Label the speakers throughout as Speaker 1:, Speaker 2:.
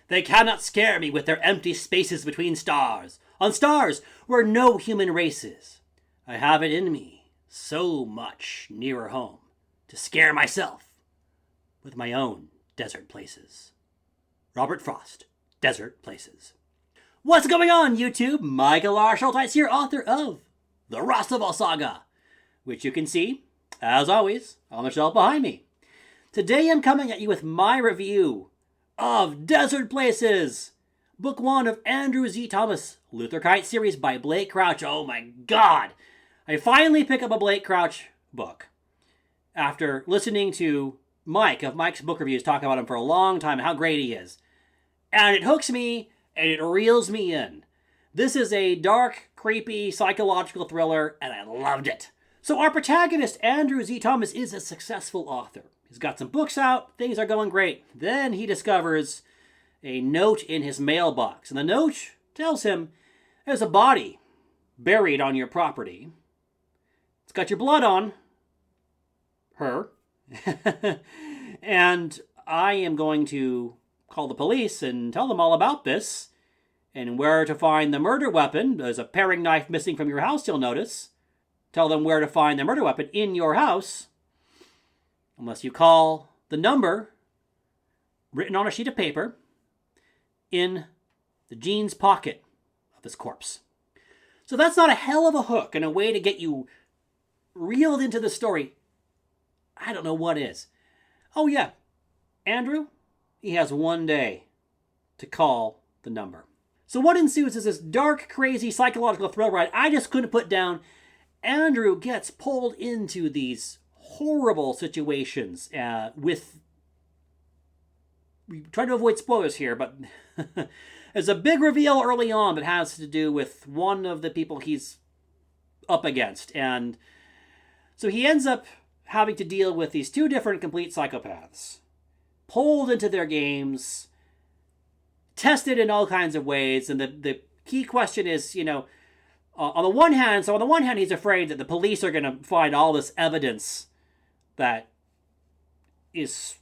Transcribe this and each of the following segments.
Speaker 1: They cannot scare me with their empty spaces between stars, on stars where no human race is. I have it in me, so much nearer home, to scare myself with my own desert places. Robert Frost, Desert Places. What's going on, YouTube? Michael R. Schulteis here, author of The Rossavall Saga, which you can see, as always, on the shelf behind me. Today I'm coming at you with my review of Desert Places, Book 1 of Andrew Z. Thomas, Luther Kite series by Blake Crouch. Oh my god! I finally pick up a Blake Crouch book after listening to Mike of Mike's Book Reviews talk about him for a long time and how great he is. And it hooks me and it reels me in. This is a dark, creepy, psychological thriller and I loved it. So our protagonist, Andrew Z. Thomas, is a successful author. He's got some books out, things are going great. Then he discovers a note in his mailbox. And the note tells him, there's a body buried on your property. It's got your blood on her. And I am going to call the police and tell them all about this. And where to find the murder weapon. There's a paring knife missing from your house, you'll notice. Tell them where to find the murder weapon in your house. Unless you call the number written on a sheet of paper in the jeans pocket of this corpse. So that's not a hell of a hook and a way to get you reeled into the story. I don't know what is. Oh yeah, Andrew, he has one day to call the number. So what ensues is this dark, crazy, psychological thrill ride I just couldn't put down. Andrew gets pulled into these horrible situations with... We try to avoid spoilers here, but there's a big reveal early on that has to do with one of the people he's up against. And so he ends up having to deal with these two different complete psychopaths. Pulled into their games, tested in all kinds of ways. And the key question is, on the one hand, he's afraid that the police are going to find all this evidence that is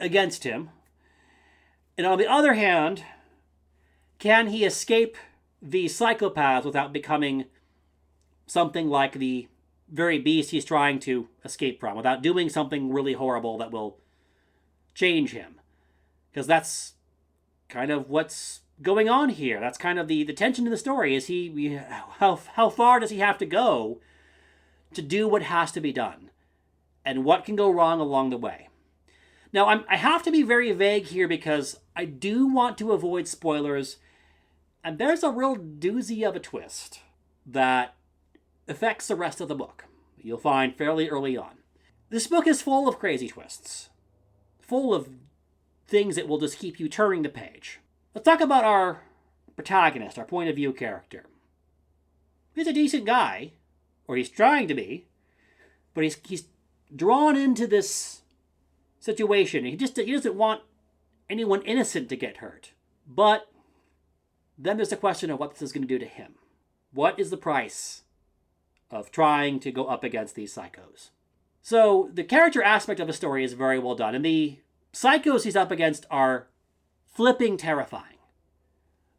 Speaker 1: against him. And on the other hand, can he escape the psychopaths without becoming something like the very beast he's trying to escape from, without doing something really horrible that will change him? Because that's kind of what's going on here. That's kind of the tension in the story. Is how far does he have to go to do what has to be done? And what can go wrong along the way? Now, I have to be very vague here because I do want to avoid spoilers. And there's a real doozy of a twist that affects the rest of the book. You'll find fairly early on. This book is full of crazy twists. Full of things that will just keep you turning the page. Let's talk about our protagonist, our point of view character. He's a decent guy, or he's trying to be, but he's drawn into this situation. He doesn't want anyone innocent to get hurt. But then there's the question of what this is going to do to him. What is the price of trying to go up against these psychos? So the character aspect of the story is very well done, and the psychos he's up against are flipping terrifying.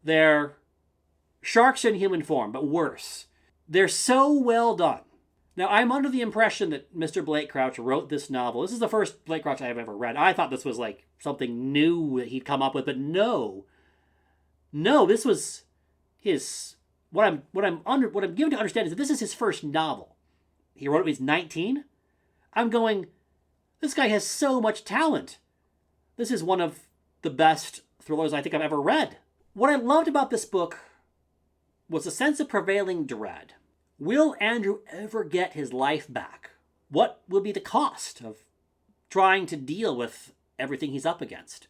Speaker 1: They're sharks in human form, but worse. They're so well done. Now, I'm under the impression that Mr. Blake Crouch wrote this novel. This is the first Blake Crouch I've ever read. I thought this was like something new that he'd come up with, but no. No, this was his... What I'm given to understand is that this is his first novel. He wrote it when he was 19. I'm going, this guy has so much talent. This is one of the best thrillers I think I've ever read. What I loved about this book was a sense of prevailing dread. Will Andrew ever get his life back? What will be the cost of trying to deal with everything he's up against?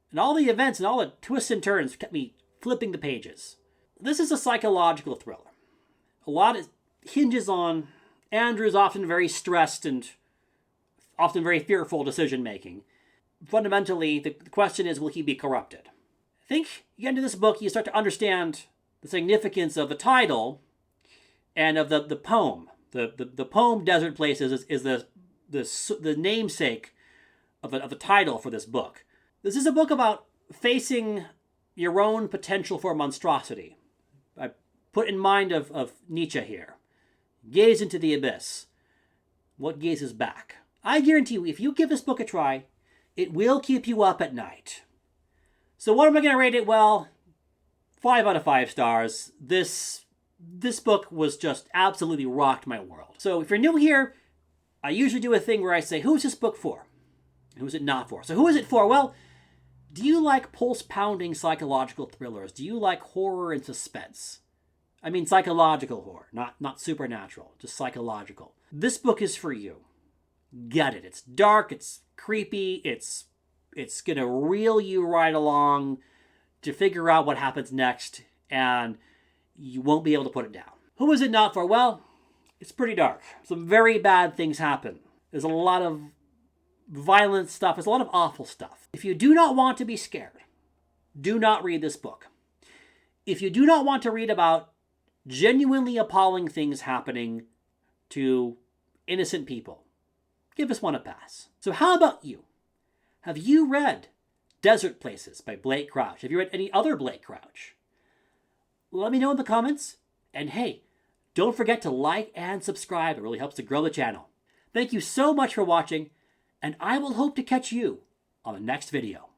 Speaker 1: And all the events and all the twists and turns kept me flipping the pages. This is a psychological thriller. A lot hinges on Andrew's often very stressed and often very fearful decision making. Fundamentally, the question is, will he be corrupted? I think you get into this book, you start to understand the significance of the title and of the poem. The poem Desert Places is the namesake of the title for this book. This is a book about facing your own potential for monstrosity. I put in mind of Nietzsche here. Gaze into the abyss. What gazes back? I guarantee you, if you give this book a try, it will keep you up at night. So what am I going to rate it? Well, 5 out of 5 stars. This book was just absolutely rocked my world. So if you're new here, I usually do a thing where I say, who's this book for? Who's it not for? So who is it for? Well, do you like pulse-pounding psychological thrillers? Do you like horror and suspense? I mean psychological horror, not supernatural, just psychological. This book is for you. Get it. It's dark, it's creepy, it's going to reel you right along to figure out what happens next, and you won't be able to put it down. Who is it not for? Well, it's pretty dark. Some very bad things happen. There's a lot of violent stuff. There's a lot of awful stuff. If you do not want to be scared, do not read this book. If you do not want to read about genuinely appalling things happening to innocent people, give this one a pass. So how about you? Have you read Desert Places by Blake Crouch? Have you read any other Blake Crouch? Let me know in the comments. And hey, don't forget to like and subscribe. It really helps to grow the channel. Thank you so much for watching, and I will hope to catch you on the next video.